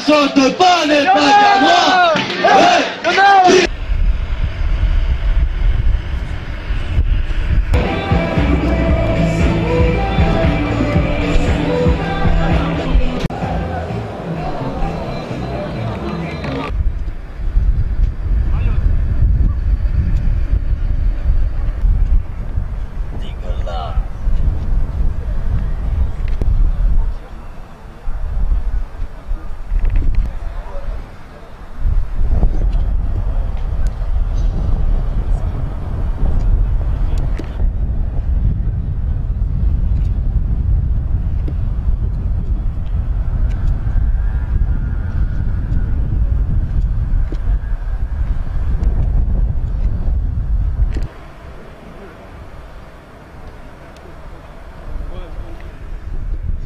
saute pas les pas à moi. Ouais.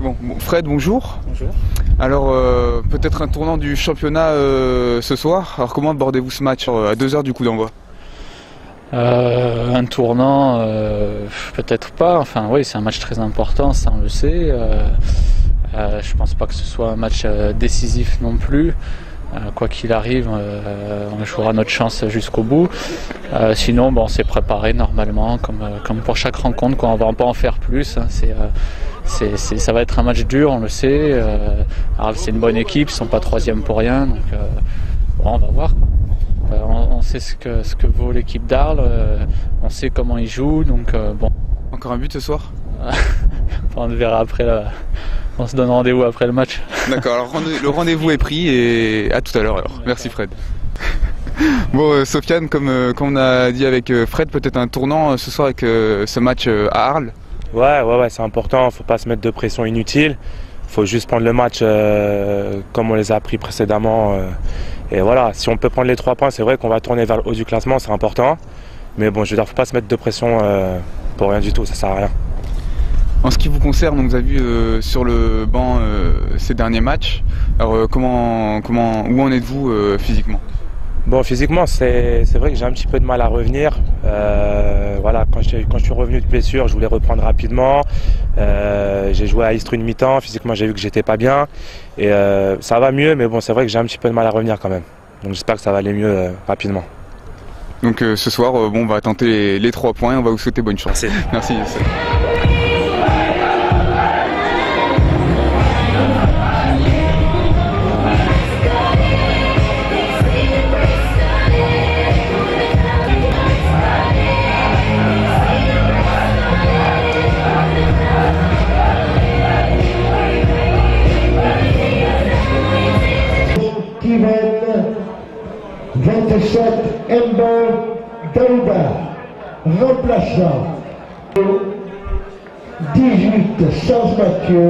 Bon, Fred, bonjour. Bonjour. Alors, peut-être un tournant du championnat ce soir. Alors, comment abordez-vous ce match à 2h du coup d'envoi? Un tournant, peut-être pas. Enfin, oui, c'est un match très important, ça on le sait. Je pense pas que ce soit un match décisif non plus. Quoi qu'il arrive, on jouera notre chance jusqu'au bout. Sinon, bon, on s'est préparé normalement, comme pour chaque rencontre, quoi. On va pas en faire plus. Hein. Ça va être un match dur, on le sait. Arles, c'est une bonne équipe, ils sont pas troisième pour rien. Donc, bon, on va voir. On sait ce que vaut l'équipe d'Arles. On sait comment ils jouent. Donc, bon. Encore un but ce soir? On le verra après. On se donne rendez-vous après le match. D'accord, alors le rendez-vous est pris et à tout à l'heure alors. Merci Fred. Bon, Sofiane, comme on a dit avec Fred, peut-être un tournant ce soir avec ce match à Arles. Ouais, c'est important, faut pas se mettre de pression inutile. Faut juste prendre le match comme on les a pris précédemment. Et voilà, si on peut prendre les 3 points, c'est vrai qu'on va tourner vers le haut du classement, c'est important. Mais bon, je veux dire, faut pas se mettre de pression pour rien du tout, ça sert à rien. En ce qui vous concerne, on vous a vu sur le banc ces derniers matchs. Alors où en êtes-vous physiquement? Bon, physiquement, c'est vrai que j'ai un petit peu de mal à revenir. Voilà, quand je suis revenu de blessure, je voulais reprendre rapidement. J'ai joué à Istres une mi-temps. Physiquement, j'ai vu que j'étais pas bien. Et ça va mieux, mais bon, c'est vrai que j'ai un petit peu de mal à revenir quand même. Donc j'espère que ça va aller mieux rapidement. Donc ce soir, on va tenter les 3 points. On va vous souhaiter bonne chance. Merci. Merci. Steven 27 Ember Daouda, remplaçant 18 Sans Mathieu.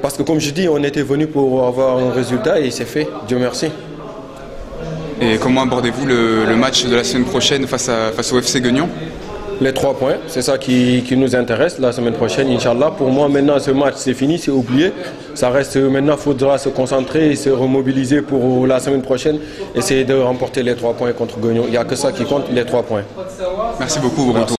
Parce que comme je dis, on était venu pour avoir un résultat et c'est fait, Dieu merci. Et comment abordez-vous le match de la semaine prochaine face au FC Guignon? Les 3 points, c'est ça qui nous intéresse la semaine prochaine, Inch'Allah. Pour moi, maintenant, ce match, c'est fini, c'est oublié. Ça reste maintenant, il faudra se concentrer et se remobiliser pour la semaine prochaine. Essayer de remporter les 3 points contre Guignon. Il n'y a que ça qui compte, les 3 points. Merci beaucoup, bon retour.